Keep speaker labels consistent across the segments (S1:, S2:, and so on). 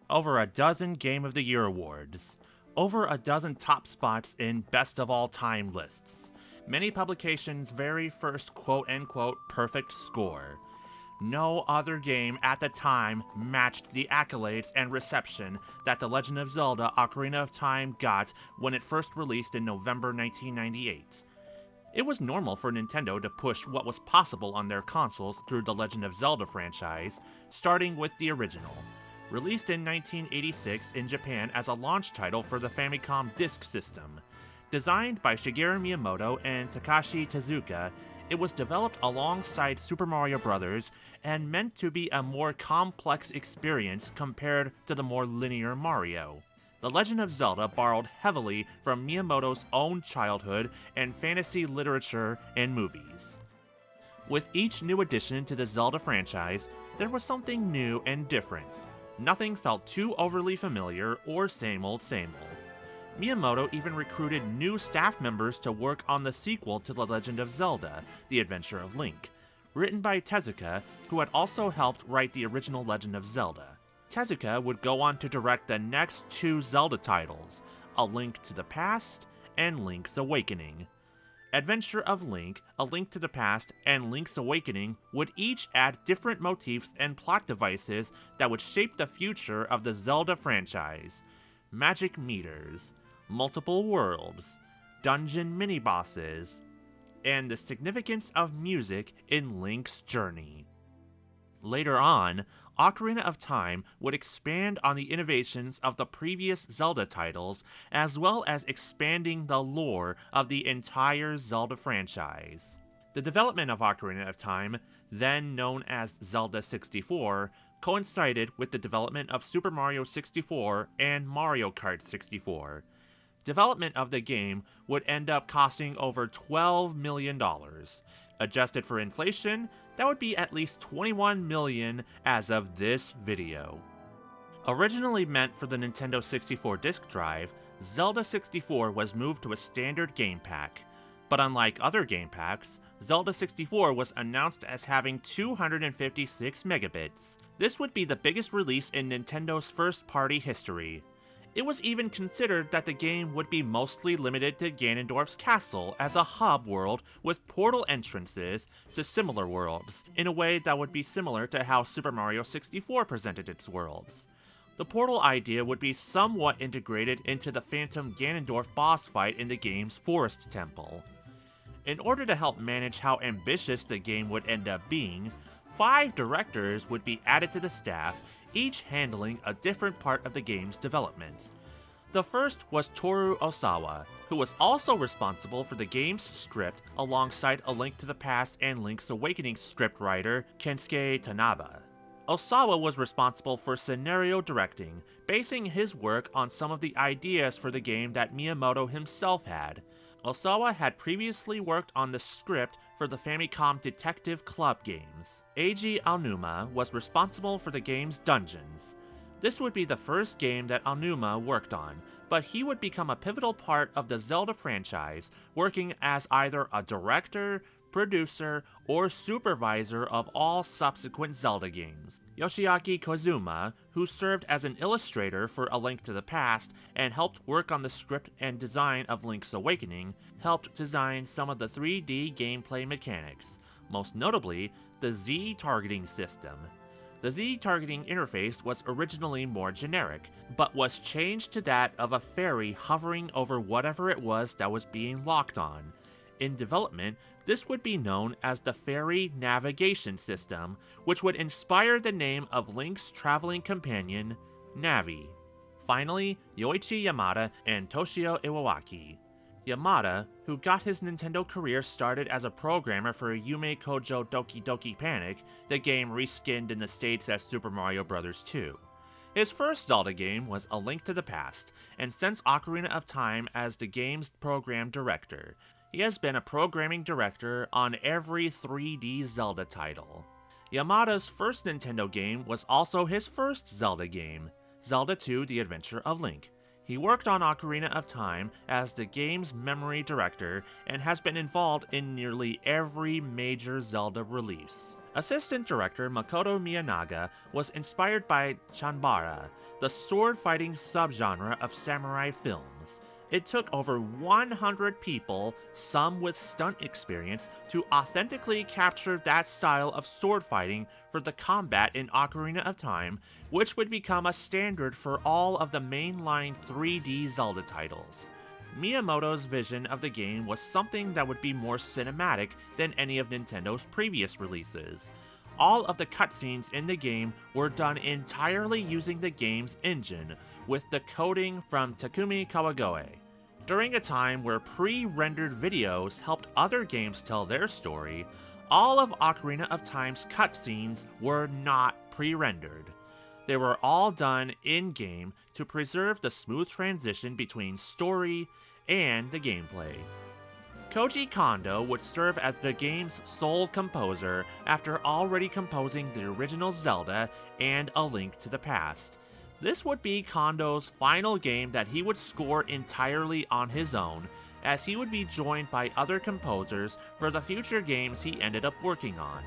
S1: over a dozen Game of the Year awards, over a dozen top spots in best of all time lists, many publications' very first quote-unquote perfect score. No other game at the time matched the accolades and reception that The Legend of Zelda Ocarina of Time got when it first released in November 1998. It was normal for Nintendo to push what was possible on their consoles through the Legend of Zelda franchise, starting with the original. Released in 1986 in Japan as a launch title for the Famicom Disk System. Designed by Shigeru Miyamoto and Takashi Tezuka, it was developed alongside Super Mario Bros. And meant to be a more complex experience compared to the more linear Mario. The Legend of Zelda borrowed heavily from Miyamoto's own childhood and fantasy literature and movies. With each new addition to the Zelda franchise, there was something new and different. Nothing felt too overly familiar or same old same old. Miyamoto even recruited new staff members to work on the sequel to The Legend of Zelda, The Adventure of Link, written by Tezuka, who had also helped write the original Legend of Zelda. Tezuka would go on to direct the next two Zelda titles, A Link to the Past and Link's Awakening. Adventure of Link, A Link to the Past, and Link's Awakening would each add different motifs and plot devices that would shape the future of the Zelda franchise. Magic meters, multiple worlds, dungeon mini-bosses, and the significance of music in Link's journey. Later on, Ocarina of Time would expand on the innovations of the previous Zelda titles, as well as expanding the lore of the entire Zelda franchise. The development of Ocarina of Time, then known as Zelda 64, coincided with the development of Super Mario 64 and Mario Kart 64. Development of the game would end up costing over $12 million. Adjusted for inflation, that would be at least $21 million as of this video. Originally meant for the Nintendo 64 disk drive, Zelda 64 was moved to a standard game pack. But unlike other game packs, Zelda 64 was announced as having 256 megabits. This would be the biggest release in Nintendo's first-party history. It was even considered that the game would be mostly limited to Ganondorf's castle as a hub world with portal entrances to similar worlds, in a way that would be similar to how Super Mario 64 presented its worlds. The portal idea would be somewhat integrated into the Phantom Ganondorf boss fight in the game's Forest Temple. In order to help manage how ambitious the game would end up being, 5 directors would be added to the staff, each handling a different part of the game's development. The first was Toru Osawa, who was also responsible for the game's script alongside A Link to the Past and Link's Awakening scriptwriter Kensuke Tanaba. Osawa was responsible for scenario directing, basing his work on some of the ideas for the game that Miyamoto himself had. Osawa had previously worked on the script for the Famicom Detective Club games. Eiji Aonuma was responsible for the game's dungeons. This would be the first game that Aonuma worked on, but he would become a pivotal part of the Zelda franchise, working as either a director, producer, or supervisor of all subsequent Zelda games. Yoshiaki Kozuma, who served as an illustrator for A Link to the Past and helped work on the script and design of Link's Awakening, helped design some of the 3D gameplay mechanics, most notably the Z targeting system. The Z targeting interface was originally more generic, but was changed to that of a fairy hovering over whatever it was that was being locked on. In development, this would be known as the Fairy Navigation System, which would inspire the name of Link's traveling companion, Navi. Finally, Yoichi Yamada and Toshio Iwawaki. Yamada, who got his Nintendo career started as a programmer for Yume Kojo Doki Doki Panic, the game reskinned in the States as Super Mario Bros. 2. His first Zelda game was A Link to the Past, and since Ocarina of Time as the game's program director. He has been a programming director on every 3D Zelda title. Yamada's first Nintendo game was also his first Zelda game, Zelda 2: The Adventure of Link. He worked on Ocarina of Time as the game's memory director and has been involved in nearly every major Zelda release. Assistant director Makoto Miyanaga was inspired by chanbara, the sword-fighting subgenre of samurai films. It took over 100 people, some with stunt experience, to authentically capture that style of sword fighting for the combat in Ocarina of Time, which would become a standard for all of the mainline 3D Zelda titles. Miyamoto's vision of the game was something that would be more cinematic than any of Nintendo's previous releases. All of the cutscenes in the game were done entirely using the game's engine, with the coding from Takumi Kawagoe. During a time where pre-rendered videos helped other games tell their story, all of Ocarina of Time's cutscenes were not pre-rendered. They were all done in-game to preserve the smooth transition between story and the gameplay. Koji Kondo would serve as the game's sole composer after already composing the original Zelda and A Link to the Past. This would be Kondo's final game that he would score entirely on his own, as he would be joined by other composers for the future games he ended up working on.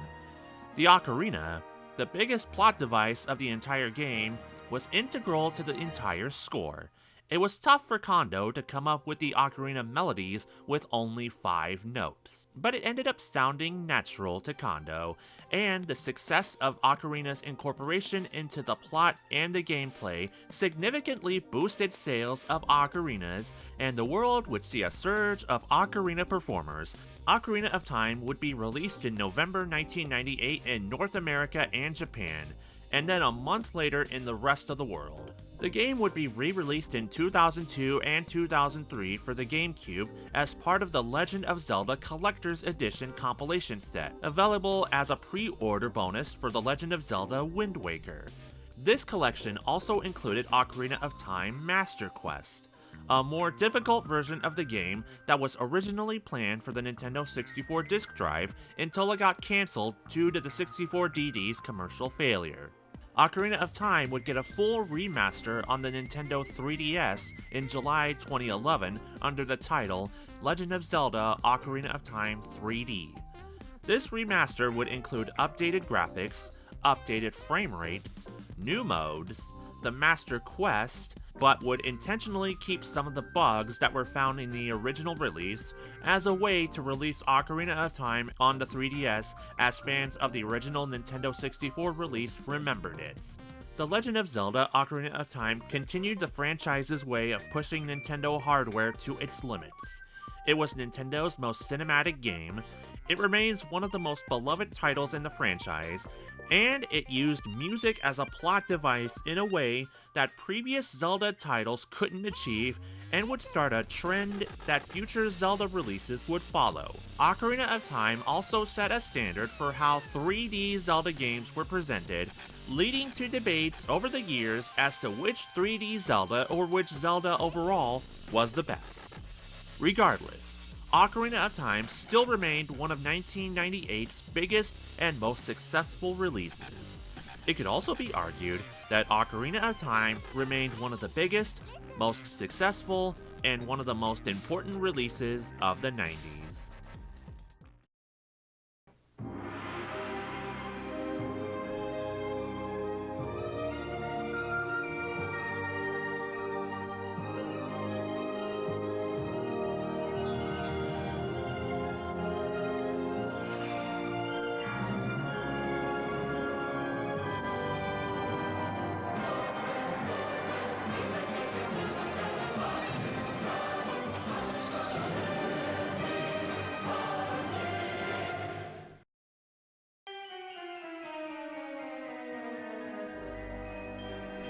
S1: The ocarina, the biggest plot device of the entire game, was integral to the entire score. It was tough for Kondo to come up with the ocarina melodies with only 5 notes, but it ended up sounding natural to Kondo, and the success of Ocarina's incorporation into the plot and the gameplay significantly boosted sales of ocarinas, and the world would see a surge of ocarina performers. Ocarina of Time would be released in November 1998 in North America and Japan, and then a month later in the rest of the world. The game would be re-released in 2002 and 2003 for the GameCube as part of the Legend of Zelda Collector's Edition compilation set, available as a pre-order bonus for The Legend of Zelda Wind Waker. This collection also included Ocarina of Time Master Quest, a more difficult version of the game that was originally planned for the Nintendo 64 disk drive until it got cancelled due to the 64DD's commercial failure. Ocarina of Time would get a full remaster on the Nintendo 3DS in July 2011 under the title Legend of Zelda Ocarina of Time 3D. This remaster would include updated graphics, updated frame rates, new modes, the Master Quest, but would intentionally keep some of the bugs that were found in the original release as a way to release Ocarina of Time on the 3DS as fans of the original Nintendo 64 release remembered it. The Legend of Zelda Ocarina of Time continued the franchise's way of pushing Nintendo hardware to its limits. It was Nintendo's most cinematic game, it remains one of the most beloved titles in the franchise, and it used music as a plot device in a way that previous Zelda titles couldn't achieve and would start a trend that future Zelda releases would follow. Ocarina of Time also set a standard for how 3D Zelda games were presented, leading to debates over the years as to which 3D Zelda or which Zelda overall was the best. Regardless, Ocarina of Time still remained one of 1998's biggest and most successful releases. It could also be argued that Ocarina of Time remained one of the biggest, most successful, and one of the most important releases of the 90s.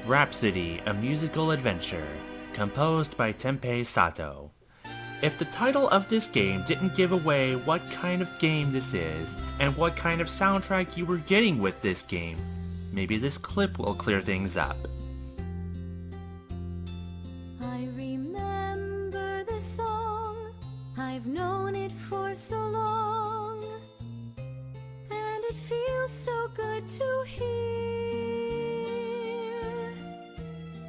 S1: Rhapsody, a musical adventure, composed by Tenpei Sato. If the title of this game didn't give away what kind of game this is, and what kind of soundtrack you were getting with this game, maybe this clip will clear things up.
S2: I remember the song, I've known it for so long, and it feels so good to hear.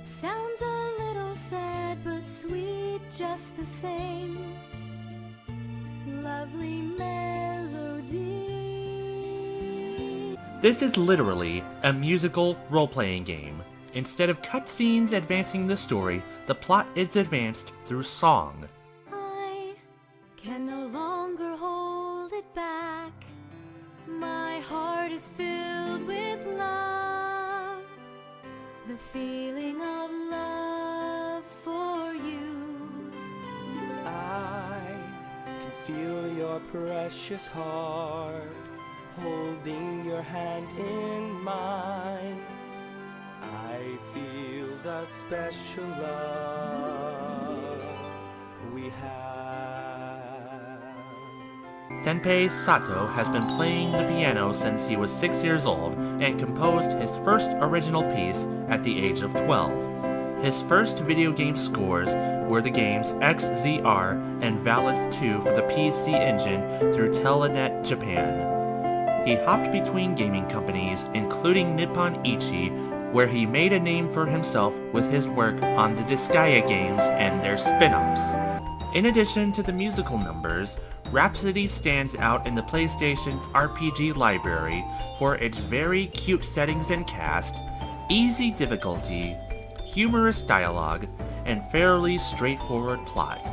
S2: Sounds a little sad but sweet just the same. Lovely melody.
S1: This is literally a musical role-playing game. Instead of cutscenes advancing the story, the plot is advanced through song.
S2: I can no longer hold it back. My heart is filled with love. The feeling of love for you.
S3: I can feel your precious heart holding your hand in mine. I feel the special love we have.
S1: Tenpei Sato has been playing the piano since he was 6 years old and composed his first original piece at the age of 12. His first video game scores were the games XZR and Valis 2 for the PC Engine through Telenet Japan. He hopped between gaming companies, including Nippon Ichi, where he made a name for himself with his work on the Disgaea games and their spin-offs. In addition to the musical numbers, Rhapsody stands out in the PlayStation's RPG library for its very cute settings and cast, easy difficulty, humorous dialogue, and fairly straightforward plot.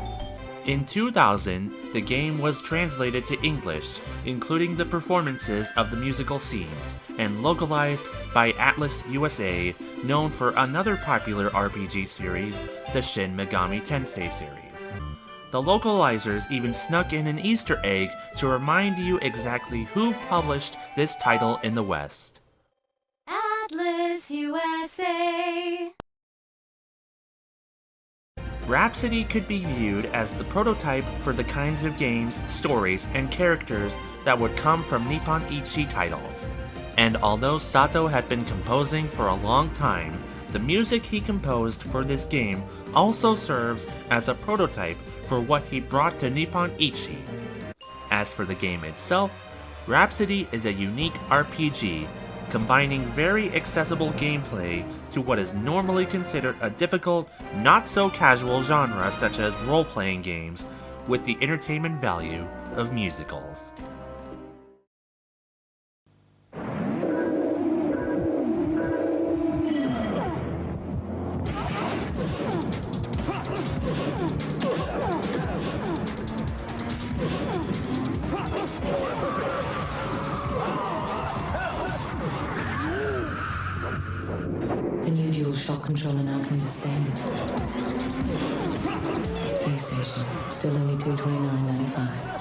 S1: In 2000, the game was translated to English, including the performances of the musical scenes, and localized by Atlas USA, known for another popular RPG series, the Shin Megami Tensei series. The localizers even snuck in an Easter egg to remind you exactly who published this title in the West.
S2: Atlas USA.
S1: Rhapsody could be viewed as the prototype for the kinds of games, stories, and characters that would come from Nippon Ichi titles. And although Sato had been composing for a long time, the music he composed for this game also serves as a prototype for what he brought to Nippon Ichi. As for the game itself, Rhapsody is a unique RPG, combining very accessible gameplay to what is normally considered a difficult, not-so-casual genre such as role-playing games, with the entertainment value of musicals.
S4: The new dual shock controller now comes as standard. PlayStation, still only $229.95.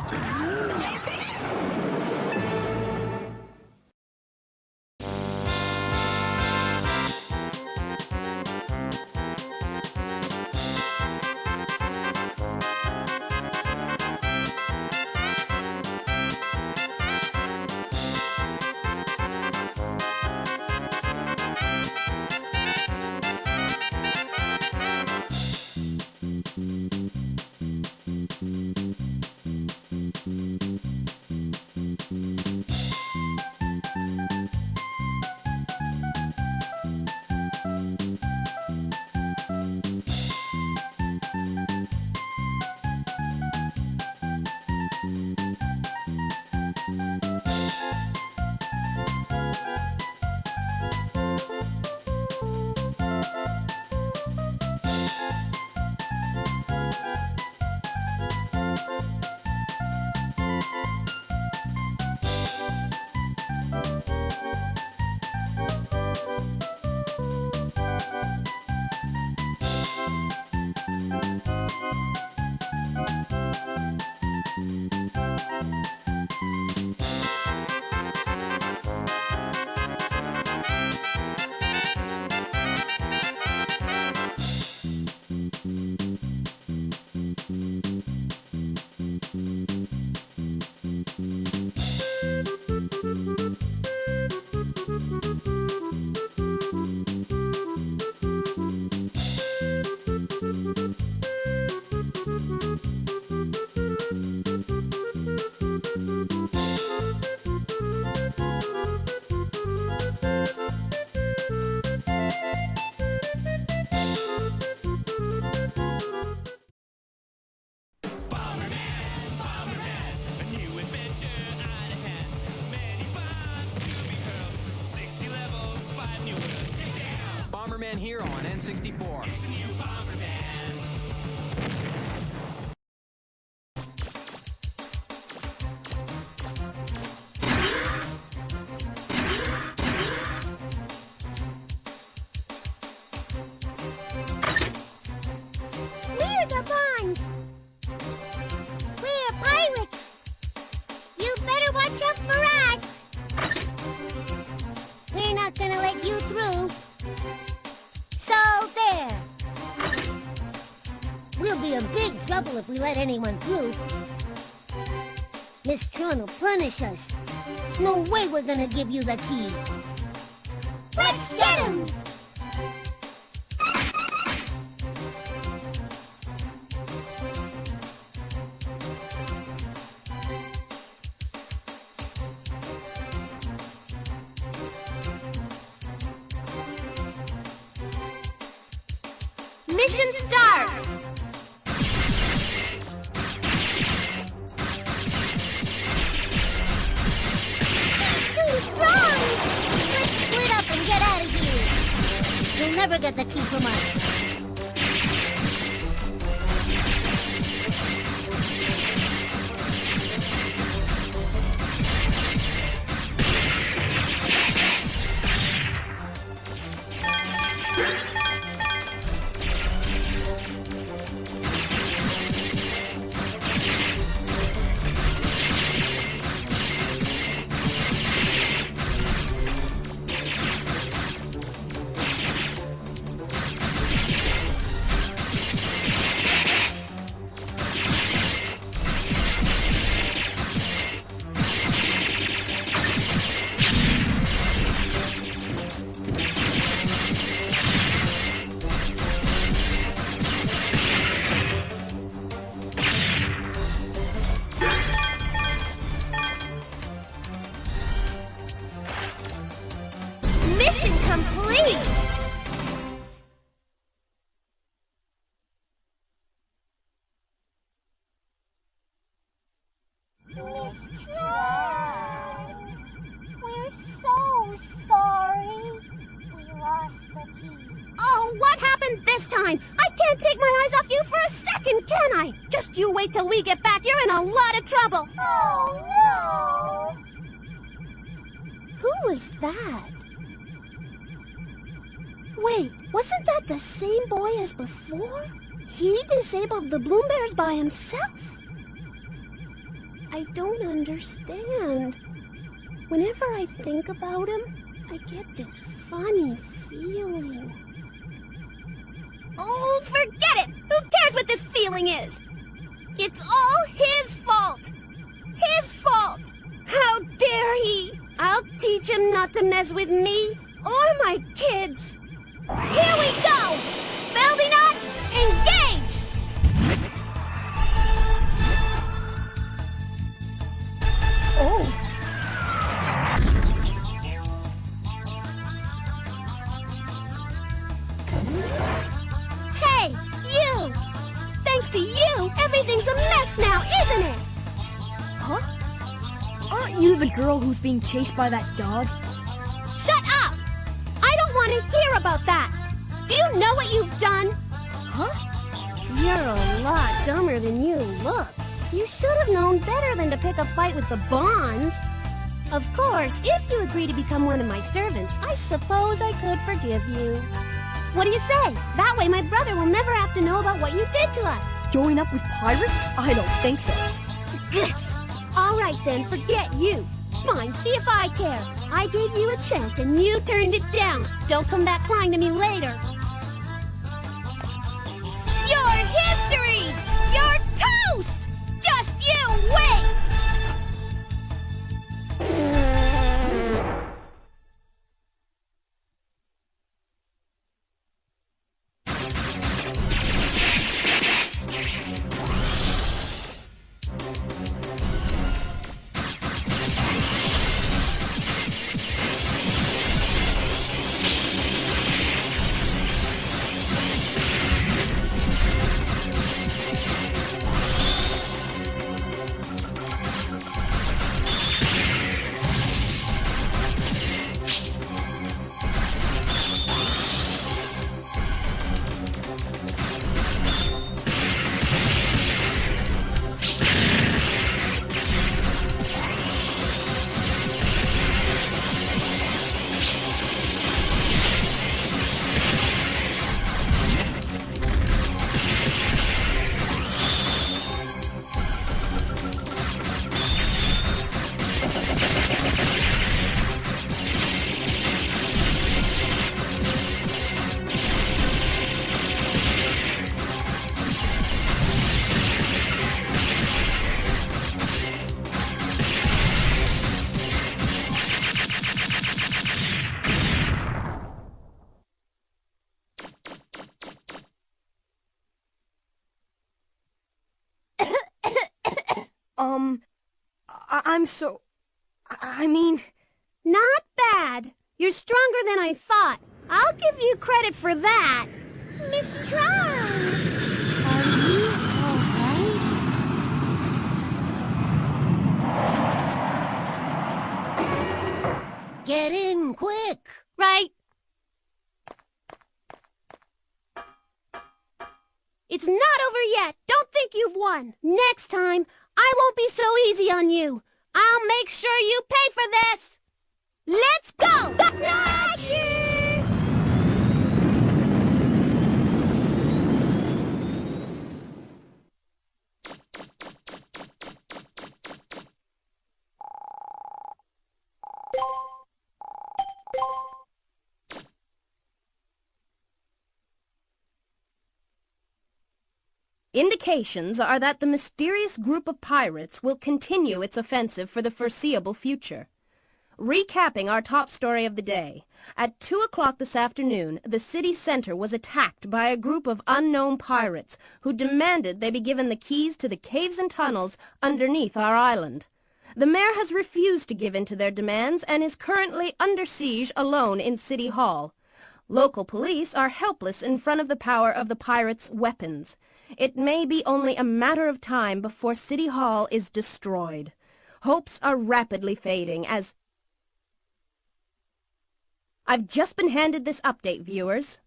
S5: Bomberman here on N64. It's a new Bomberman.
S6: We're the Bonds. We're pirates. You better watch out for us. We're not gonna let you through. So there. We'll be in big trouble if we let anyone through. Miss Tron will punish us. No way we're gonna give you the key. Let's get him! Mission start! He's too strong! Let's split up and get out of here! You'll never get the key from us. Mission complete! Miss Tron! We're so sorry. We lost the key. Oh, what happened this time? I can't take my eyes off you for a second, can I? Just you wait till we get back. You're in a lot of trouble. Oh, no! Who was that? Wait, wasn't that the same boy as before? He disabled the Bloom Bears by himself. I don't understand. Whenever I think about him, I get this funny feeling. Oh, forget it! Who cares what this feeling is? It's all his fault! His fault! How dare he! I'll teach him not to mess with me or my kids! Here we go! Feldinot, engage! Oh! Hey, you! Thanks to you, everything's a mess now, isn't it?
S7: Huh? Aren't you the girl who's being chased by that dog?
S6: Shut up! I don't want to hear about that! Do you know what you've done?
S7: Huh?
S6: You're a lot dumber than you look. You should have known better than to pick a fight with the Bonds. Of course, if you agree to become one of my servants, I suppose I could forgive you. What do you say? That way my brother will never have to know about what you did to us.
S7: Join up with pirates? I don't think so.
S6: All right then, forget you. Fine, see if I care. I gave you a chance and you turned it down. Don't come back crying to me later. You're history! You're toast! Just you wait!
S7: I'm so... I mean...
S6: Not bad. You're stronger than I thought. I'll give you credit for that. Miss Tron! Are you alright? Get in, quick! Right. It's not over yet. Don't think you've won. Next time, I won't be so easy on you. I'll make sure you pay for this. Let's go! Roger!
S8: Indications are that the mysterious group of pirates will continue its offensive for the foreseeable future. Recapping our top story of the day, at 2 o'clock this afternoon, the city center was attacked by a group of unknown pirates who demanded they be given the keys to the caves and tunnels underneath our island. The mayor has refused to give in to their demands and is currently under siege alone in City Hall. Local police are helpless in front of the power of the pirates' weapons. It may be only a matter of time before City Hall is destroyed. Hopes are rapidly fading as... I've just been handed this update, viewers.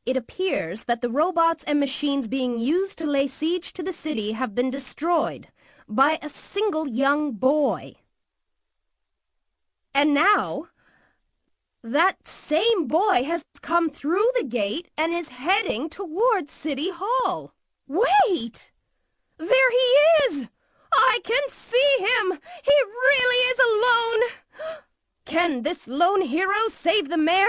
S8: It appears that the robots and machines being used to lay siege to the city have been destroyed by a single young boy. And now, that same boy has come through the gate and is heading towards City Hall. Wait! There he is! I can see him! He really is alone! Can this lone hero save the mayor?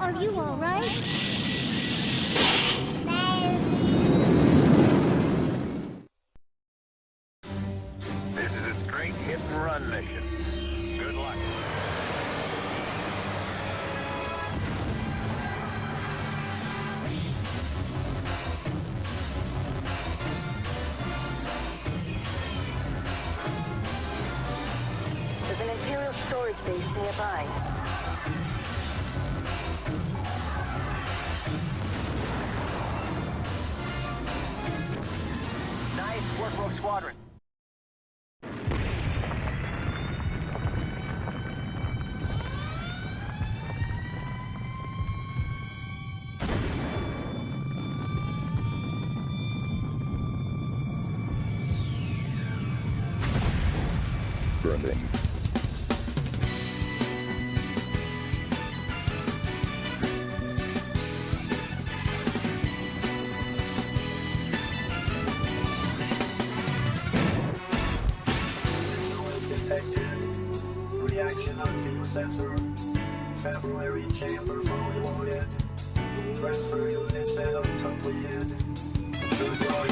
S6: Are you all right?
S9: This is a straight hit and run mission. Good luck.
S10: There's an Imperial storage base nearby.
S9: Nice work, Rogue Squadron. Burning.
S11: Detected. Reaction on fuel sensor. capillary chamber fully loaded. Transfer unit setup completed. Good luck.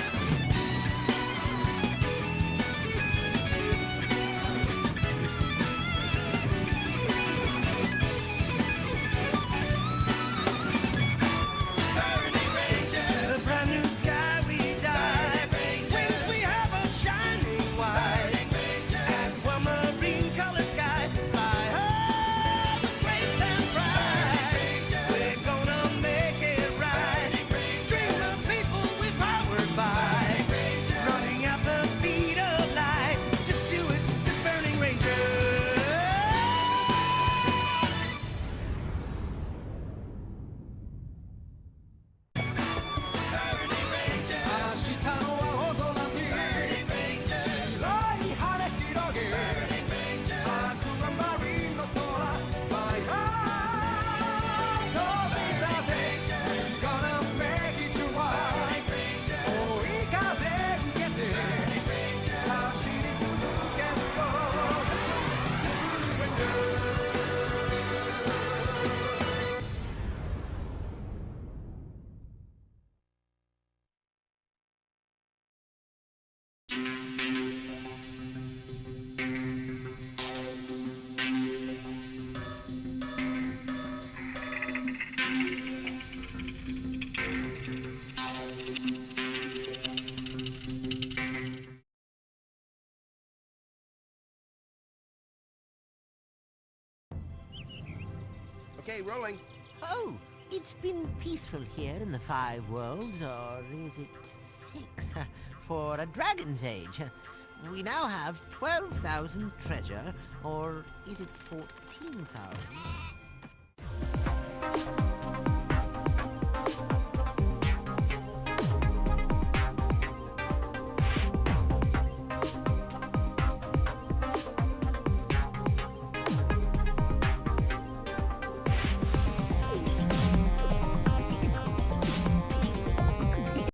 S12: Okay, rolling.
S13: Oh, it's been peaceful here in the Five Worlds, or is it 6? For a Dragon's Age. We now have 12,000 treasure, or is it 14,000?